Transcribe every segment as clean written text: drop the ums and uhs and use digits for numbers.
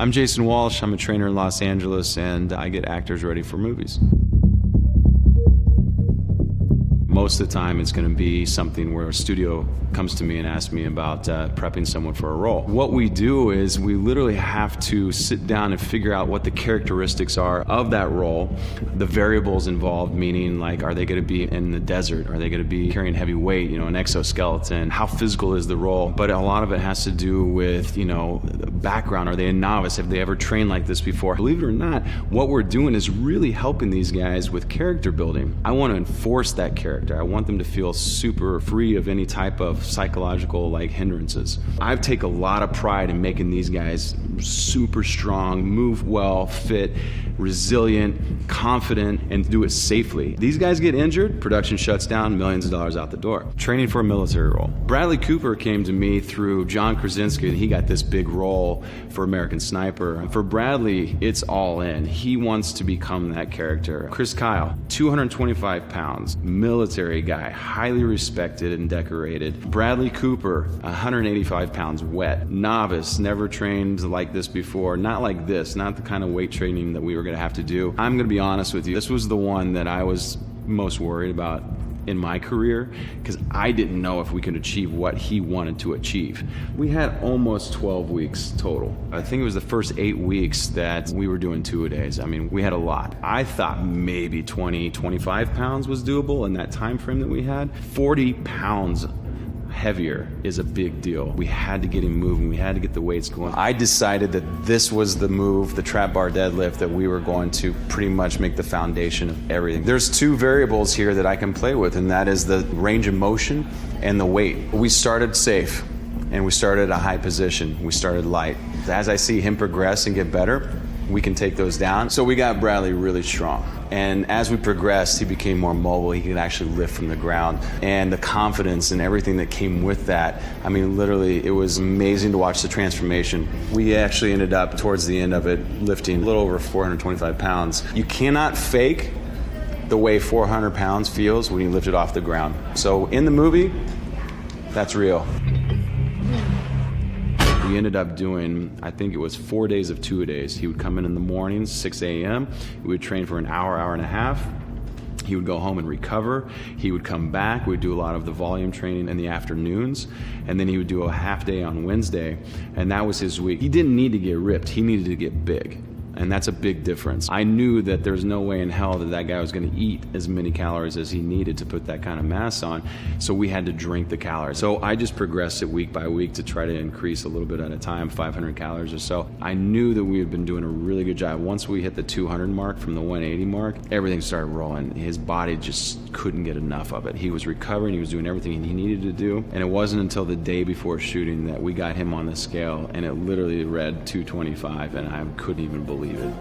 I'm Jason Walsh. I'm a trainer in Los Angeles, and I get actors ready for movies. Most of the time, it's going to be something where a studio comes to me and asks me about prepping someone for a role. What we do is we literally have to sit down and figure out what the characteristics are of that role, the variables involved, meaning like, are they going to be in the desert? Are they going to be carrying heavy weight, an exoskeleton? How physical is the role? But a lot of it has to do with, background. Are they a novice? Have they ever trained like this before? Believe it or not, what we're doing is really helping these guys with character building. I want to enforce that character. I want them to feel super free of any type of psychological hindrances. I take a lot of pride in making these guys super strong, move well, fit, resilient, confident, and do it safely. These guys get injured, production shuts down, millions of dollars out the door. Training for a military role. Bradley Cooper came to me through John Krasinski, and he got this big role for American Sniper. For Bradley, it's all in. He wants to become that character. Chris Kyle, 225 pounds, military guy, highly respected and decorated. Bradley Cooper, 185 pounds wet, novice, never trained like this before, not like this, not the kind of weight training that we were going to have to do. I'm going to be honest with you, this was the one that I was most worried about in my career, because I didn't know if we could achieve what he wanted to achieve. We had almost 12 weeks total. I think it was the first 8 weeks that we were doing 2-a-days. I mean, we had a lot. I thought maybe 20, 25 pounds was doable in that time frame that we had. 40 pounds heavier is a big deal. We had to get him moving. We had to get the weights going. I decided that this was the move, the trap bar deadlift, that we were going to pretty much make the foundation of everything. There's two variables here that I can play with, and that is the range of motion and the weight. We started safe, and we started at a high position. We started light. As I see him progress and get better, we can take those down. So we got Bradley really strong. And as we progressed, he became more mobile. He could actually lift from the ground. And the confidence and everything that came with that, I mean, literally, it was amazing to watch the transformation. We actually ended up, towards the end of it, lifting a little over 425 pounds. You cannot fake the way 400 pounds feels when you lift it off the ground. So in the movie, that's real. We ended up doing, I think it was 4 days of 2-a-days. He would come in the mornings, 6 a.m. We would train for an hour, hour and a half. He would go home and recover. He would come back. We'd do a lot of the volume training in the afternoons. And then he would do a half day on Wednesday. And that was his week. He didn't need to get ripped. He needed to get big. And that's a big difference. I knew that there's no way in hell that that guy was going to eat as many calories as he needed to put that kind of mass on. So we had to drink the calories. So I just progressed it week by week to try to increase a little bit at a time, 500 calories or so. I knew that we had been doing a really good job. Once we hit the 200 mark from the 180 mark, everything started rolling. His body just couldn't get enough of it. He was recovering. He was doing everything he needed to do. And it wasn't until the day before shooting that we got him on the scale, and it literally read 225, and I couldn't even believe it.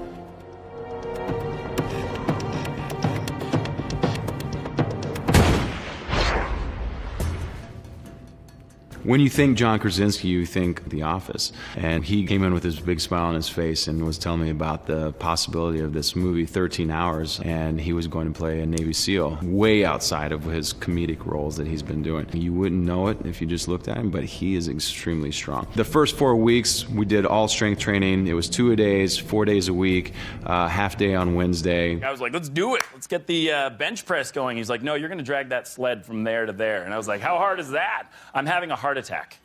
When you think John Krasinski, you think The Office. And he came in with his big smile on his face and was telling me about the possibility of this movie, 13 Hours, and he was going to play a Navy SEAL, way outside of his comedic roles that he's been doing. You wouldn't know it if you just looked at him, but he is extremely strong. The first 4 weeks, we did all strength training. It was 2-a-days, 4 days a week, half day on Wednesday. I was like, let's do it. Let's get the bench press going. He's like, no, you're going to drag that sled from there to there. And I was like, how hard is that? I'm having a heart attack.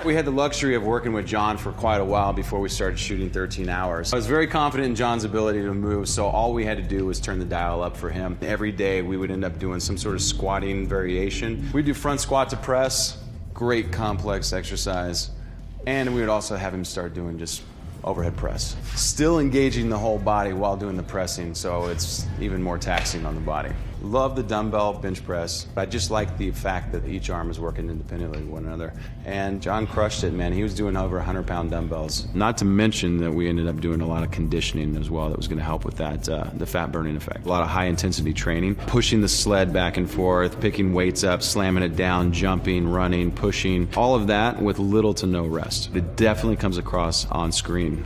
We had the luxury of working with John for quite a while before we started shooting 13 Hours. I was very confident in John's ability to move, so all we had to do was turn the dial up for him. Every day we would end up doing some sort of squatting variation. We'd do front squat to press, great complex exercise, and we would also have him start doing just overhead press. Still engaging the whole body while doing the pressing, so it's even more taxing on the body. Love the dumbbell bench press. I just like the fact that each arm is working independently of one another. And John crushed it, man. He was doing over 100-pound dumbbells. Not to mention that we ended up doing a lot of conditioning as well that was going to help with that, the fat burning effect. A lot of high-intensity training, pushing the sled back and forth, picking weights up, slamming it down, jumping, running, pushing, all of that with little to no rest. It definitely comes across on screen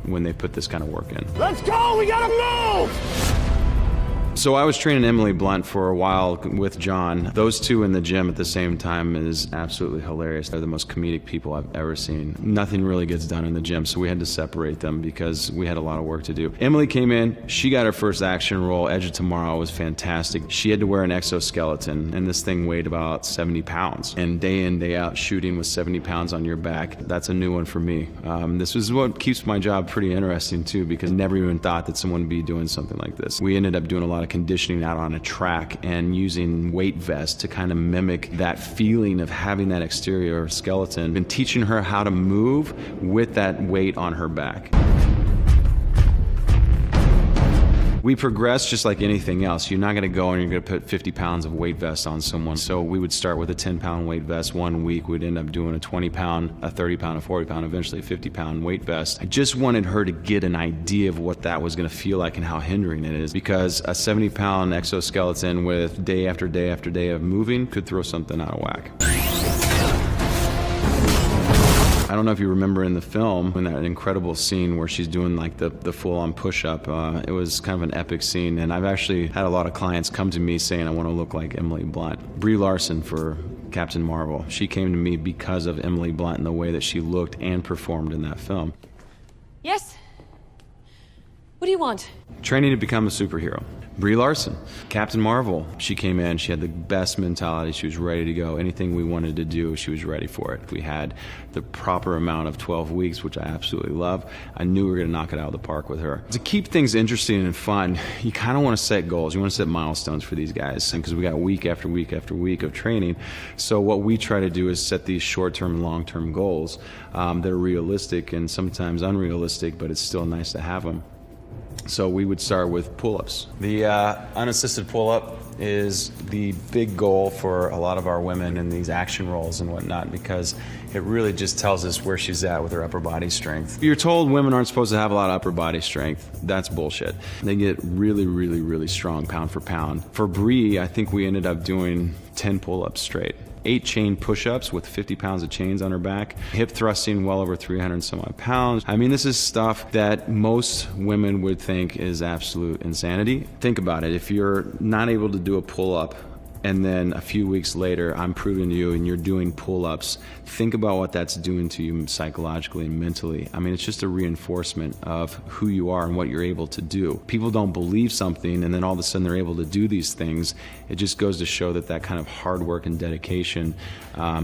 when they put this kind of work in. Let's go! We gotta move! So I was training Emily Blunt for a while with John. Those two in the gym at the same time is absolutely hilarious. They're the most comedic people I've ever seen. Nothing really gets done in the gym, so we had to separate them because we had a lot of work to do. Emily came in, she got her first action role. Edge of Tomorrow was fantastic. She had to wear an exoskeleton, and this thing weighed about 70 pounds. And day in, day out, shooting with 70 pounds on your back, that's a new one for me. This is what keeps my job pretty interesting too, because I never even thought that someone would be doing something like this. We ended up doing a lot of conditioning out on a track and using weight vests to kind of mimic that feeling of having that exterior skeleton, and teaching her how to move with that weight on her back. We progress just like anything else. You're not going to go and you're going to put 50 pounds of weight vest on someone. So we would start with a 10-pound weight vest 1 week. We'd end up doing a 20-pound, a 30-pound, a 40-pound, eventually a 50-pound weight vest. I just wanted her to get an idea of what that was going to feel like and how hindering it is, because a 70-pound exoskeleton with day after day after day of moving could throw something out of whack. I don't know if you remember in the film, in that incredible scene where she's doing like the full-on push-up, it was kind of an epic scene, and I've actually had a lot of clients come to me saying I want to look like Emily Blunt. Brie Larson for Captain Marvel, she came to me because of Emily Blunt and the way that she looked and performed in that film. Yes? What do you want? Training to become a superhero. Brie Larson, Captain Marvel, she came in, she had the best mentality, she was ready to go. Anything we wanted to do, she was ready for it. We had the proper amount of 12 weeks, which I absolutely love. I knew we were going to knock it out of the park with her. To keep things interesting and fun, you kind of want to set goals. You want to set milestones for these guys, because we got week after week after week of training. So what we try to do is set these short-term and long-term goals that are realistic and sometimes unrealistic, but it's still nice to have them. So we would start with pull-ups. The unassisted pull-up is the big goal for a lot of our women in these action roles and whatnot, because it really just tells us where she's at with her upper body strength. You're told women aren't supposed to have a lot of upper body strength. That's bullshit. They get really, really, really strong pound for pound. For Brie, I think we ended up doing 10 pull-ups straight. 8 chain push-ups with 50 pounds of chains on her back, hip thrusting well over 300 some odd pounds. I mean, this is stuff that most women would think is absolute insanity. Think about it. If you're not able to do a pull-up and then a few weeks later I'm proving to you and you're doing pull-ups, think about what that's doing to you psychologically and mentally. I mean, it's just a reinforcement of who you are and what you're able to do. People don't believe something and then all of a sudden they're able to do these things. It just goes to show that that kind of hard work and dedication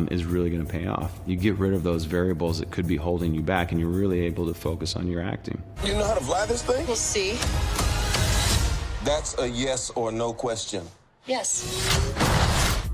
is really going to pay off. You get rid of those variables that could be holding you back and you're really able to focus on your acting. You know how to fly this thing? We'll see. That's a yes or no question. Yes.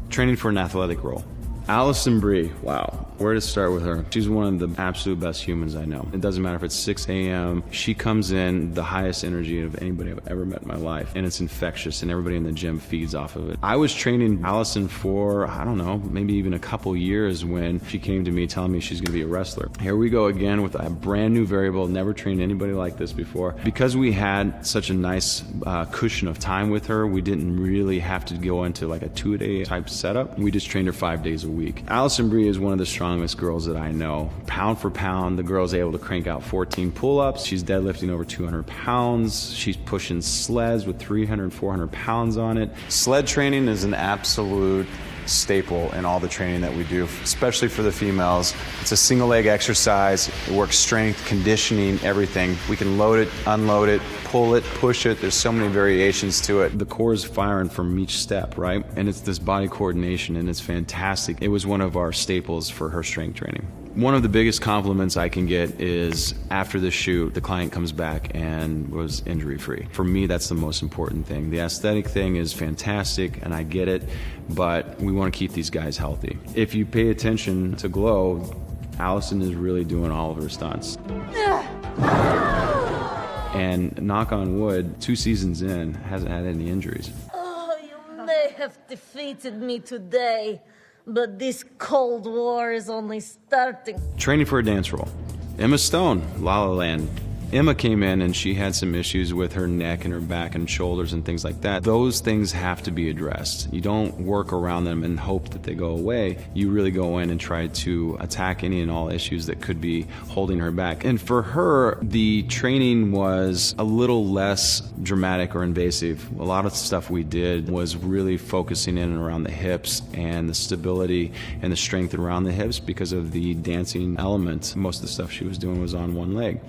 Training for an athletic role. Allison Brie, wow, where to start with her? She's one of the absolute best humans I know. It doesn't matter if it's 6 a.m. She comes in the highest energy of anybody I've ever met in my life, and it's infectious, and everybody in the gym feeds off of it. I was training Allison for, I don't know, maybe even a couple years when she came to me telling me she's gonna be a wrestler. Here we go again with a brand new variable, never trained anybody like this before. Because we had such a nice cushion of time with her, we didn't really have to go into like a 2-a-day type setup. We just trained her 5 days a week. Allison Brie is one of the strongest girls that I know. Pound for pound, the girl's able to crank out 14 pull-ups. She's deadlifting over 200 pounds. She's pushing sleds with 300 and 400 pounds on it. Sled training is an absolute staple in all the training that we do, especially for the females. It's a single leg exercise. It works strength, conditioning, everything. We can load it, unload it, pull it, push it. There's so many variations to it. The core is firing from each step, right? And it's this body coordination, and it's fantastic. It was one of our staples for her strength training. One of the biggest compliments I can get is after the shoot, the client comes back and was injury-free. For me, that's the most important thing. The aesthetic thing is fantastic, and I get it, but we want to keep these guys healthy. If you pay attention to Glow, Allison is really doing all of her stunts. And knock on wood, 2 seasons in, hasn't had any injuries. Oh, you may have defeated me today, but this Cold War is only starting. Training for a dance role. Emma Stone, La La Land. Emma came in and she had some issues with her neck and her back and shoulders and things like that. Those things have to be addressed. You don't work around them and hope that they go away. You really go in and try to attack any and all issues that could be holding her back. And for her, the training was a little less dramatic or invasive. A lot of stuff we did was really focusing in and around the hips and the stability and the strength around the hips because of the dancing element. Most of the stuff she was doing was on one leg.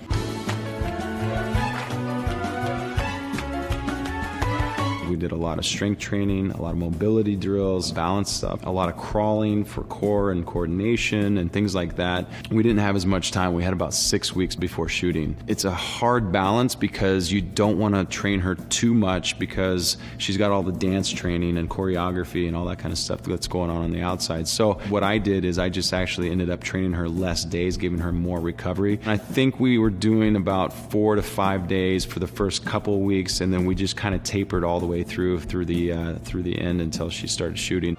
We did a lot of strength training, a lot of mobility drills, balance stuff, a lot of crawling for core and coordination and things like that. We didn't have as much time. We had about 6 weeks before shooting. It's a hard balance because you don't want to train her too much because she's got all the dance training and choreography and all that kind of stuff that's going on the outside. So what I did is I just actually ended up training her less days, giving her more recovery. And I think we were doing about 4 to 5 days for the first couple of weeks, and then we just kind of tapered all the way through the end until she started shooting.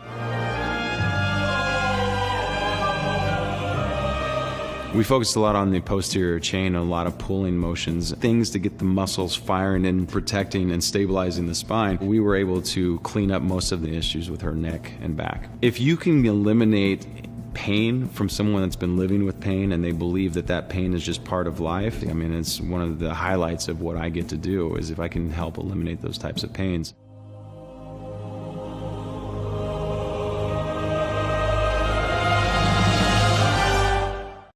We focused a lot on the posterior chain, a lot of pulling motions, things to get the muscles firing and protecting and stabilizing the spine. We were able to clean up most of the issues with her neck and back. If you can eliminate pain from someone that's been living with pain and they believe that that pain is just part of life, I mean, it's one of the highlights of what I get to do is if I can help eliminate those types of pains.